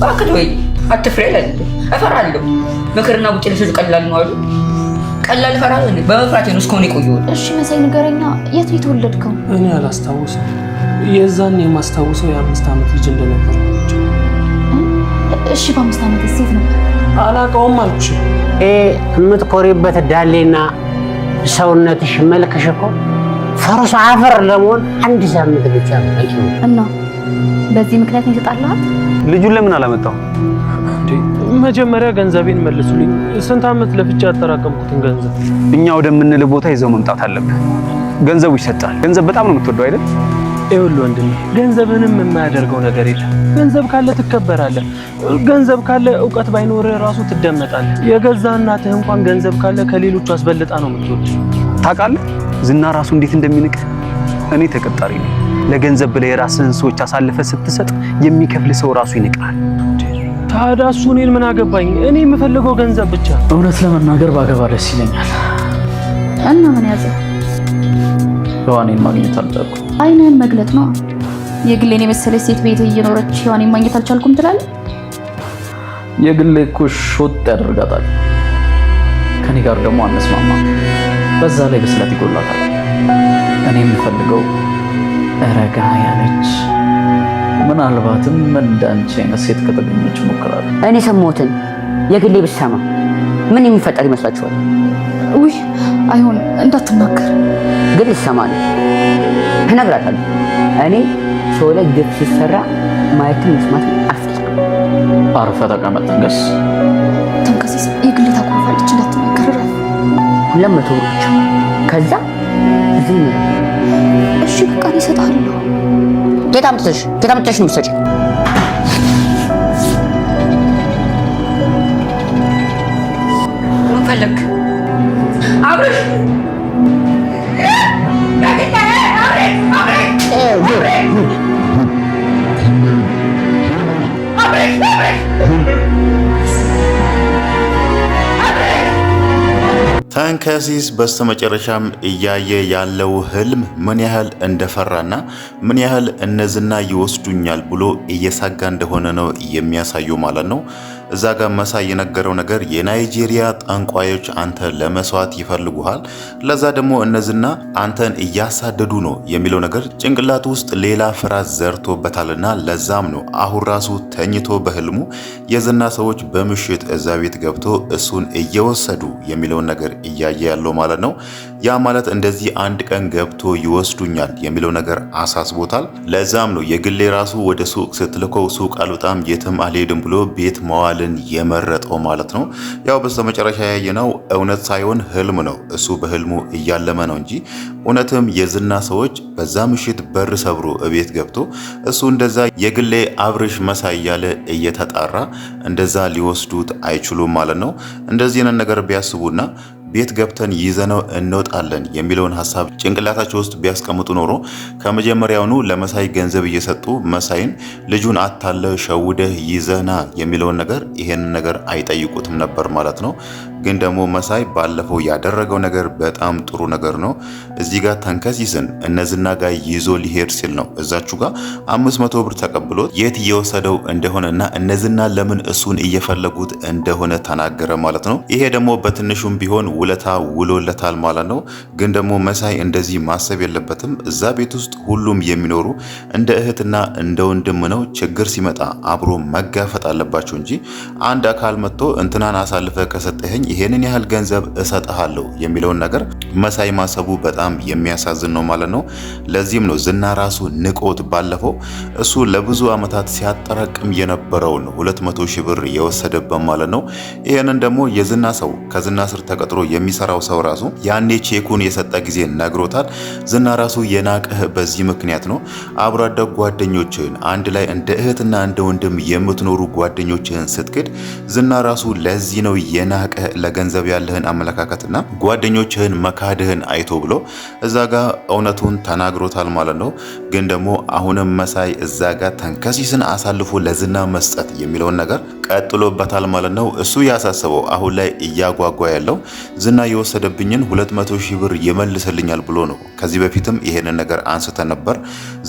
ባክህ ወይ አትፍሬል አይደል አፈራለሁ ምክርና ቡጭ ለሰው ቀላል ነው አሉ ቀላል ፈራል እንዴ በመፍራት ነው እስከሆነ ይቆየው እሺ መሳይ ንገረኛ የት ነው የተወለድከው እኔ አላስታውስም የዛን የማስታውሰው የ5 ዓመት ልጅ እንደነበር እሺ በ5 ዓመት ሴት ነበር አላውቀውም አልኩሽ የምትኮሪበት ዳሌና ሰውነትሽ መልክሽ እኮ ፈረስ አፈር ለመሆን 1 ሳምንት ብቻ በቂ ነው እና በዚህ ምክንያት ነው የተጣላህ ልጁን ለምን አላመጣው መጀመሪያ ገንዘቤን መልሱልኝ ስንት ዓመት ለፍቻ ያጠራቀምኩትን ገንዘብ እኛ ወደምንል ቦታ ይዘው መምጣት አለብህ ገንዘቡ ይሰጣል ገንዘብ በጣም ነው የምትወደው አይደል ይኸውልህ ወንድሜ ገንዘብንም የማያደርገው ነገር የለም ገንዘብ ካለ ትከበራለህ ገንዘብ ካለ ዕውቀት ባይኖርህ ራሱ ትደመጣለህ የገዛ እናትህ እንኳን ገንዘብ ካለ ከሌሎቹ አስበልጣ ነው የምትወድህ ታውቃለህ ዝና ራሱ እንዴት እንደሚንቅ እኔ ተቀጣሪ ነኝ ለገንዘብ ብለህ የራስህን ሰዎች አሳልፈህ ስትሰጥ የሚከፍል ሰው ራሱ ይንቃል ታዲያ እሱ እኔን ምን አገባኝ እኔ የምፈልገው ገንዘብ ብቻ እውነት ለመናገር ባገባ ደስ ይለኛል እና ምን ያዘ ሔዋኔን ማግኘት አልቻልኩም አይነን መግለጥ ነው የግሌን የመሰለች ሴት ቤት እየኖረች ሔዋኔን ማግኘት አልቻልኩም ትላለህ የግሌ እኮ ሾጥ ያደርጋታል ከኔ ጋር ደግሞ አንስማማ በዛ ላይ በስለት ይጎላታል እኔ የምፈልገው ረጋ ያለች ምናልባትም እንዳንቺ አይነት ሴት ከተገኘች ሞክራለሁ እኔ ሰሞትን የግሌ ብሰማ ምን የሚፈጠር ይመስላችኋል ውይ አይሆን እንዳትናገር ግን ይሰማል እነግራታለሁ እኔ ሰው ላይ ግፍ ሲሰራ ማየትም መስማት አልፈልግም አርፈ ተቀመጥ ተንከስ ተንከሲስ የግሌ ታቆፋለች እንዳትናገር 200 ብር ብቻ ከዛ ዝም እሺ በቃ እሰጥሃለሁ ከታምጥተሽ ነው ሰጪ ምን ፈለክ አብረሽ ተንከሲስ በስተመጨረሻም እያየ ያለው ህልም ምን ያህል እንደፈራና ምን ያህል እነዝና ይወስዱኛል ብሎ እየሳጋ እንደሆነ ነው የሚያሳየው ማለት ነው። እዛ ጋር መሳይ የነገረው ነገር የናይጄሪያ ጠንቋዮች አንተ ለመስዋዕት ይፈልጉሃል፣ ለዛ ደግሞ እነዝና አንተን እያሳደዱ ነው የሚለው ነገር ጭንቅላቱ ውስጥ ሌላ ፍርሃት ዘርቶበታልና ለዛም ነው አሁን ራሱ ተኝቶ በህልሙ የዝና ሰዎች በምሽት እዛ ቤት ገብቶ እሱን እየወሰዱ የሚለውን ነገር እያየ ያለው ማለት ነው። ያ ማለት እንደዚህ አንድ ቀን ገብቶ ይወስዱኛል የሚለው ነገር አሳስቦታል። ለዛም ነው የግሌ ራሱ ወደ ሱቅ ስትልከው ሱቅ አልወጣም የትም አልሄድም ብሎ ቤት መዋልን የመረጠው ማለት ነው። ያው በስተመጨረሻ ያየነው እውነት ሳይሆን ህልም ነው። እሱ በህልሙ እያለመ ነው እንጂ እውነትም የዝና ሰዎች በዛ ምሽት በር ሰብሮ እቤት ገብቶ እሱ እንደዛ የግሌ አብርሽ መሳይ እያለ እየተጣራ እንደዛ ሊወስዱት አይችሉም ማለት ነው። እንደዚህ ነገር ቢያስቡና ቤት ገብተን ይዘነው እንወጣለን የሚለውን ሐሳብ ጭንቅላታቸው ውስጥ ቢያስቀምጡ ኖሮ ከመጀመሪያውኑ ለመሳይ ገንዘብ እየሰጡ መሳይን ልጁን አታለህ ሸውደህ ይዘና የሚለውን ነገር ይሄንን ነገር አይጠይቁትም ነበር ማለት ነው። ግን ደግሞ መሳይ ባለፈው ያደረገው ነገር በጣም ጥሩ ነገር ነው። እዚህ ጋር ተንከሲስን እነዝና ጋር ይዞ ሊሄድ ሲል ነው እዛችሁ ጋር 500 ብር ተቀብሎት የት እየወሰደው እንደሆነና እነዝና ለምን እሱን እየፈለጉት እንደሆነ ተናገረ ማለት ነው። ይሄ ደግሞ በትንሹም ቢሆን ውለታ ውሎለታል ማለት ነው። ግን ደግሞ መሳይ እንደዚህ ማሰብ የለበትም። እዛ ቤት ውስጥ ሁሉም የሚኖሩ እንደ እህትና እንደ ወንድም ነው። ችግር ሲመጣ አብሮ መጋፈጥ አለባቸው እንጂ አንድ አካል መጥቶ እንትናን አሳልፈ ከሰጠኸኝ ይሄንን ያህል ገንዘብ እሰጥሃለሁ የሚለውን ነገር መሳይ ማሰቡ በጣም የሚያሳዝን ነው ማለት ነው። ለዚህም ነው ዝና ራሱ ንቆት ባለፈው እሱ ለብዙ ዓመታት ሲያጠራቅም የነበረውን 200 ሺህ ብር የወሰደበት ማለት ነው። ይሄንን ደግሞ የዝና ሰው ከዝና ስር ተቀጥሮ የሚሰራው ሰው ራሱ ያኔ ቼኩን የሰጠ ጊዜ ነግሮታል። ዝና ራሱ የናቀህ በዚህ ምክንያት ነው። አብሮ አደግ ጓደኞችህን አንድ ላይ እንደ እህትና እንደ ወንድም የምትኖሩ ጓደኞችህን ስትክድ ዝና ራሱ ለዚህ ነው የናቀህ። ለገንዘብ ያለህን አመለካከትና ጓደኞችህን መካ መካድህን አይቶ ብሎ እዛ ጋር እውነቱን ተናግሮታል ማለት ነው። ግን ደግሞ አሁንም መሳይ እዛ ጋር ተንከሲስን አሳልፎ ለዝና መስጠት የሚለውን ነገር ቀጥሎበታል ማለት ነው። እሱ ያሳሰበው አሁን ላይ እያጓጓ ያለው ዝና የወሰደብኝን 200 ሺህ ብር ይመልስልኛል ብሎ ነው። ከዚህ በፊትም ይሄንን ነገር አንስተን ነበር።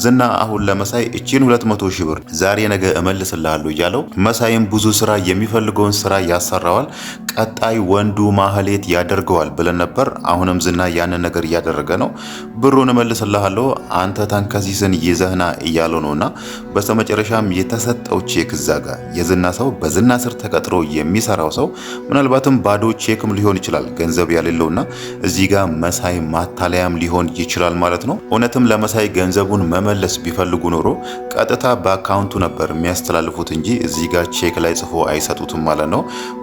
ዝና አሁን ለመሳይ እቺን 200 ሺህ ብር ዛሬ ነገ እመልስልሃለሁ እያለው መሳይም ብዙ ስራ የሚፈልገውን ስራ ያሰራዋል። ቀጣይ ወንዱ ማህሌት ያደርገዋል ብለን ነበር። አሁንም ዝና ያንን ነገር እያደረገ ነው። ብሩን እመልስልሃለሁ አንተ ተንከሲስን ይዘህና እያለው ነውና በስተመጨረሻም የተሰጠው ቼክ እዛ ጋር የዝና ሰው በዝና ስር ተቀጥሮ የሚሰራው ሰው ምናልባትም ባዶ ቼክም ሊሆን ይችላል ገንዘብ ያሌለውና እዚህ ጋር መሳይ ማታለያም ሊሆን ይችላል ማለት ነው። እውነትም ለመሳይ ገንዘቡን መመለስ ቢፈልጉ ኖሮ ቀጥታ በአካውንቱ ነበር የሚያስተላልፉት እንጂ እዚህ ጋር ቼክ ላይ ጽፎ አይሰጡትም ማለት ነው።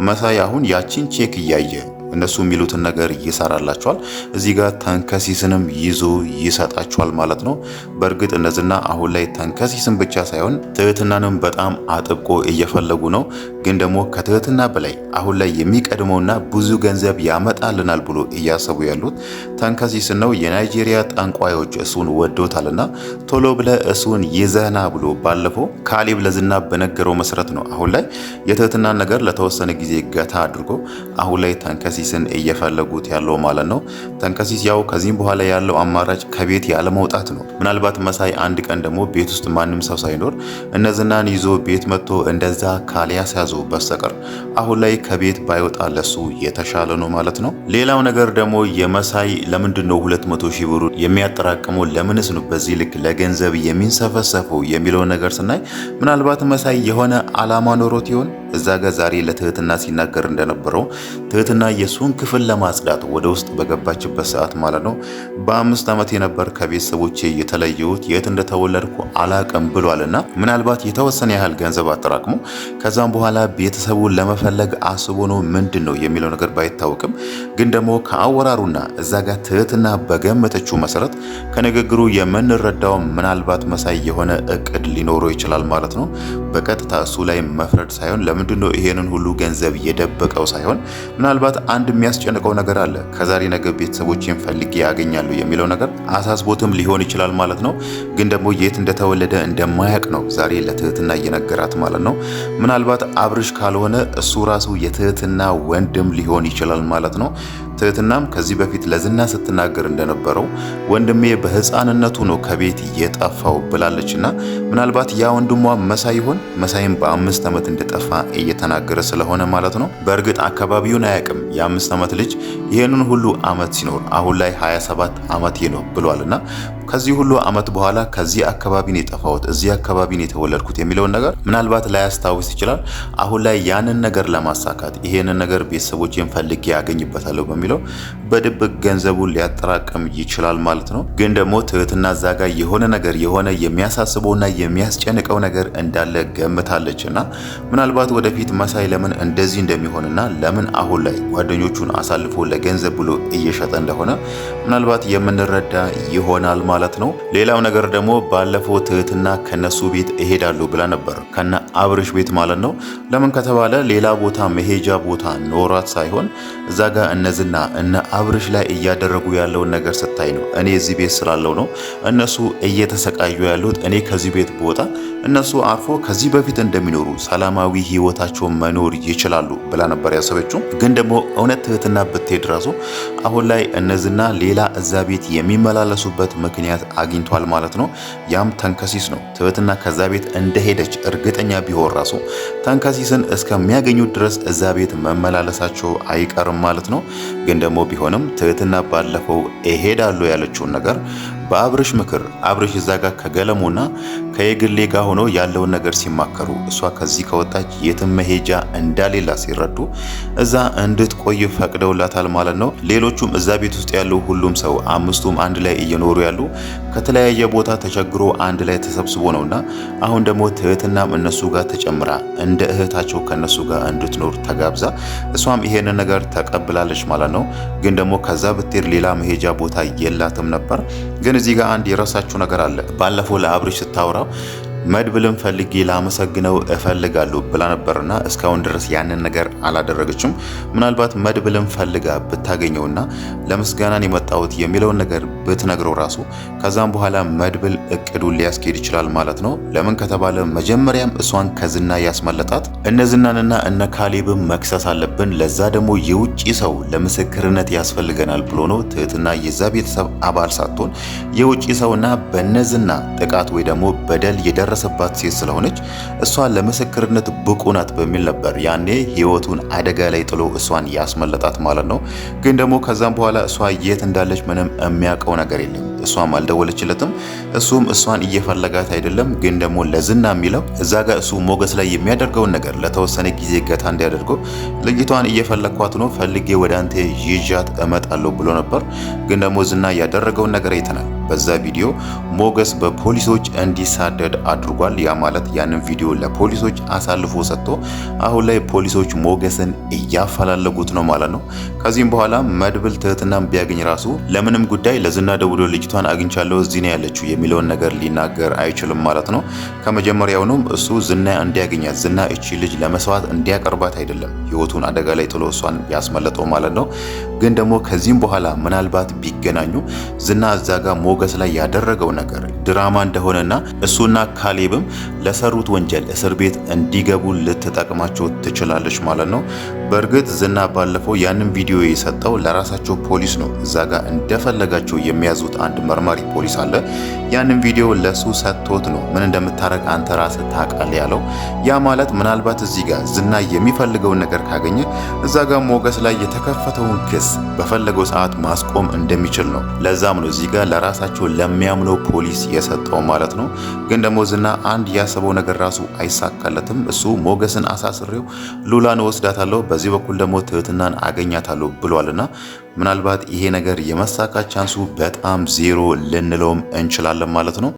መሳይ አሁን ያቺን ቼክ እያየ እነሱ የሚሉትን ነገር ይሰራላቸዋል። እዚህ ጋር ተንከሲስንም ይዞ ይሰጣቸዋል ማለት ነው። በእርግጥ እነዚህና አሁን ላይ ተንከሲስን ብቻ ሳይሆን ትህትናንም በጣም አጥብቆ እየፈለጉ ነው። ግን ደግሞ ከትህትና በላይ አሁን ላይ የሚቀድመውና ብዙ ገንዘብ ያመጣልናል ብሎ እያሰቡ ያሉት ተንከሲስን ነው። የናይጄሪያ ጠንቋዮች እሱን ወዶታልና ቶሎ ብለ እሱን ይዘህና ብሎ ባለፈው ካሌብ ለዝና በነገረው መሰረት ነው አሁን ላይ የትህትናን ነገር ለተወሰነ ጊዜ ገታ አድርጎ አሁን ላይ ተንከሲስን እየፈለጉት ያለው ማለት ነው። ተንከሲስ ያው ከዚህም በኋላ ያለው አማራጭ ከቤት ያለ መውጣት ነው። ምናልባት መሳይ አንድ ቀን ደግሞ ቤት ውስጥ ማንም ሰው ሳይኖር እነዝናን ይዞ ቤት መጥቶ እንደዛ ካልያስያዘው በስተቀር አሁን ላይ ከቤት ባይወጣ ለሱ የተሻለ ነው ማለት ነው። ሌላው ነገር ደግሞ የመሳይ ለምንድነው 200 ሺህ ብር የሚያጠራቅመው ለምንስ ነው በዚህ ልክ ለገንዘብ የሚንሰፈሰፈው የሚለው ነገር ስናይ ምናልባት መሳይ የሆነ አላማ ኖሮት ይሆን? እዛ ጋር ዛሬ ለትህትና ሲናገር እንደነበረው ትህትና የሱን ክፍል ለማጽዳት ወደ ውስጥ በገባችበት ሰዓት ማለት ነው በ5 ዓመት የነበር ከቤተሰቦቼ የተለየሁት የት እንደተወለድኩ አላቅም ብሏልና ምናልባት የተወሰነ ያህል ገንዘብ አጠራቅሞ ከዛም በኋላ ቤተሰቡን ለመፈለግ አስቦ ነው ምንድነው የሚለው ነገር ባይታወቅም ግን ደግሞ ከአወራሩና እዛ ጋር ትህትና በገመተችው መሰረት ከንግግሩ የምንረዳው ምናልባት መሳይ የሆነ እቅድ ሊኖረው ይችላል ማለት ነው። በቀጥታ እሱ ላይ መፍረድ ሳይሆን ለምንድነው ይሄንን ሁሉ ገንዘብ የደበቀው ሳይሆን ምናልባት አንድ የሚያስጨንቀው ነገር አለ። ከዛሬ ነገ ቤተሰቦቼን ፈልጌ ያገኛሉ የሚለው ነገር አሳስቦትም ሊሆን ይችላል ማለት ነው። ግን ደግሞ የት እንደተወለደ እንደማያውቅ ነው ዛሬ ለትህትና እየነገራት ማለት ነው። ምናልባት አብርሽ ካልሆነ እሱ ራሱ የትህትና ወንድም ሊሆን ይችላል ማለት ነው። ትህትናም ከዚህ በፊት ለዝና ስትናገር እንደነበረው ወንድሜ በህፃንነቱ ነው ከቤት የጠፋው ብላለችና ምናልባት ያ ወንድሟ መሳይ ይሆን? መሳይም በ5 ዓመት እንደጠፋ እየተናገረ ስለሆነ ማለት ነው። በእርግጥ አካባቢውን አያውቅም። የ5 ዓመት ልጅ ይሄንን ሁሉ ዓመት ሲኖር አሁን ላይ 27 ዓመት ነው ብሏልና ከዚህ ሁሉ ዓመት በኋላ ከዚህ አካባቢ ነው የጠፋሁት እዚህ አካባቢ ነው የተወለድኩት የሚለውን ነገር ምናልባት ላያስታውስ ይችላል። አሁን ላይ ያንን ነገር ለማሳካት ይሄንን ነገር ቤተሰቦቼን ፈልጌ ያገኝበታለሁ በሚለው በድብቅ ገንዘቡን ሊያጠራቅም ይችላል ማለት ነው። ግን ደግሞ ትህትና እዛ ጋር የሆነ ነገር የሆነ የሚያሳስበውና የሚያስጨንቀው ነገር እንዳለ ገምታለችና ምናልባት ወደፊት መሳይ ለምን እንደዚህ እንደሚሆንና ለምን አሁን ላይ ጓደኞቹን አሳልፎ ለገንዘብ ብሎ እየሸጠ እንደሆነ ምናልባት የምንረዳ ይሆናል ማለት ነው። ሌላው ነገር ደግሞ ባለፈው ትህትና ከነሱ ቤት እሄዳለሁ ብላ ነበር ከነ አብርሽ ቤት ማለት ነው። ለምን ከተባለ ሌላ ቦታ መሄጃ ቦታ ኖሯት ሳይሆን እዛ ጋር እነዝና እነ አብርሽ ላይ እያደረጉ ያለውን ነገር ስታይ ነው። እኔ እዚህ ቤት ስላለው ነው እነሱ እየተሰቃዩ ያሉት። እኔ ከዚህ ቤት ቦታ እነሱ አርፎ ከዚህ በፊት እንደሚኖሩ ሰላማዊ ህይወታቸውን መኖር ይችላሉ ብላ ነበር ያሰበችው። ግን ደግሞ እውነት ትህትና ብትሄድ ራሱ አሁን ላይ እነዝና ሌላ እዛ ቤት የሚመላለሱበት ምክንያት አግኝቷል ማለት ነው። ያም ተንከሲስ ነው። ትህትና ከዛ ቤት እንደሄደች እርግጠኛ ቢሆን ራሱ ተንከሲስን እስከሚያገኙት ድረስ እዛ ቤት መመላለሳቸው አይቀርም ማለት ነው። ግን ደግሞ ቢሆንም ትህትና ባለፈው እሄዳለሁ ያለችውን ነገር በአብርሽ ምክር አብርሽ እዛ ጋር ከገለሙና ከየግሌ ጋር ሆኖ ያለውን ነገር ሲማከሩ እሷ ከዚህ ከወጣች የትም መሄጃ እንዳሌላ ሲረዱ እዛ እንድትቆይ ፈቅደውላታል ማለት ነው። ሌሎቹም እዛ ቤት ውስጥ ያለው ሁሉም ሰው አምስቱም አንድ ላይ እየኖሩ ያሉ ከተለያየ ቦታ ተቸግሮ አንድ ላይ ተሰብስቦ ነውና አሁን ደግሞ ትህትናም እነሱ ጋር ተጨምራ እንደ እህታቸው ከነሱ ጋር እንድትኖር ተጋብዛ እሷም ይሄንን ነገር ተቀብላለች ማለት ነው። ግን ደግሞ ከዛ ብትሄድ ሌላ መሄጃ ቦታ የላትም ነበር። ግን እዚህ ጋር አንድ የረሳችው ነገር አለ። ባለፈው ለአብርሽ ስታወራው መድብልን ፈልጌ ላመሰግነው እፈልጋለሁ ብላ ነበርና እስካሁን ድረስ ያንን ነገር አላደረገችም። ምናልባት መድብልን ፈልጋ ብታገኘውና ለምስጋናን የመጣሁት የሚለውን ነገር ብትነግረው ራሱ ከዛም በኋላ መድብል እቅዱን ሊያስኬድ ይችላል ማለት ነው። ለምን ከተባለ መጀመሪያም እሷን ከዝና ያስመለጣት እነ ዝናንና እነ ካሌብን መክሰስ አለብን፣ ለዛ ደግሞ የውጭ ሰው ለምስክርነት ያስፈልገናል ብሎ ነው። ትህትና የዛ ቤተሰብ አባል ሳትሆን የውጭ ሰውና በነዝና ጥቃት ወይ ደግሞ በደል የደረሰባት ሴት ስለሆነች እሷ ለምስክርነት ብቁ ናት በሚል ነበር ያኔ ህይወቱን አደጋ ላይ ጥሎ እሷን ያስመለጣት ማለት ነው። ግን ደግሞ ከዛም በኋላ እሷ የት እንዳለች ምንም የሚያውቀው ነገር የለም። እሷም አልደወለችለትም። እሱም እሷን እየፈለጋት አይደለም። ግን ደግሞ ለዝና የሚለው እዛ ጋር እሱ ሞገስ ላይ የሚያደርገውን ነገር ለተወሰነ ጊዜ ገታ እንዲያደርገው ልጅቷን እየፈለኳት ነው፣ ፈልጌ ወደ አንተ ይዣት እመጣለሁ ብሎ ነበር። ግን ደግሞ ዝና ያደረገውን ነገር አይተናል። በዛ ቪዲዮ ሞገስ በፖሊሶች እንዲሳደድ አድርጓል። ያ ማለት ያንን ቪዲዮ ለፖሊሶች አሳልፎ ሰጥቶ አሁን ላይ ፖሊሶች ሞገስን እያፈላለጉት ነው ማለት ነው። ከዚህም በኋላ መድብል ትህትናን ቢያገኝ ራሱ ለምንም ጉዳይ ለዝና ደውሎ ልጅቷን አግኝቻለሁ እዚህ ነው ያለችው የሚለውን ነገር ሊናገር አይችልም ማለት ነው። ከመጀመሪያውኑም እሱ ዝና እንዲያገኛት ዝና እቺ ልጅ ለመስዋዕት እንዲያቀርባት አይደለም ህይወቱን አደጋ ላይ ጥሎ እሷን ያስመለጠው ማለት ነው። ግን ደግሞ ከዚህም በኋላ ምናልባት ቢገናኙ ዝና እዛ ጋር ሞገስ ላይ ያደረገው ነገር ድራማ እንደሆነና እሱና ካሌብም ለሰሩት ወንጀል እስር ቤት እንዲገቡ ልትጠቅማቸው ትችላለች ማለት ነው። በእርግጥ ዝና ባለፈው ያንን ቪዲዮ የሰጠው ለራሳቸው ፖሊስ ነው። እዛ ጋር እንደፈለጋቸው የሚያዙት አንድ መርማሪ ፖሊስ አለ። ያንን ቪዲዮ ለሱ ሰጥቶት ነው ምን እንደምታረግ አንተ ራስህ ታውቃለህ ያለው። ያ ማለት ምናልባት እዚህ ጋር ዝና የሚፈልገውን ነገር ካገኘ እዛ ጋር ሞገስ ላይ የተከፈተውን ክስ በፈለገው ሰዓት ማስቆም እንደሚችል ነው። ለዛም ነው እዚህ ጋር ለራሳቸው ለሚያምነው ፖሊስ የሰጠው ማለት ነው። ግን ደግሞ ዝና አንድ ያሰበው ነገር ራሱ አይሳካለትም። እሱ ሞገስን አሳስሬው ሉላን ወስዳታለሁ፣ በዚህ በኩል ደግሞ ትህትናን አገኛታለሁ ብሏልና ምናልባት ይሄ ነገር የመሳካት ቻንሱ በጣም ዜሮ ልንለውም እንችላለን ማለት ነው።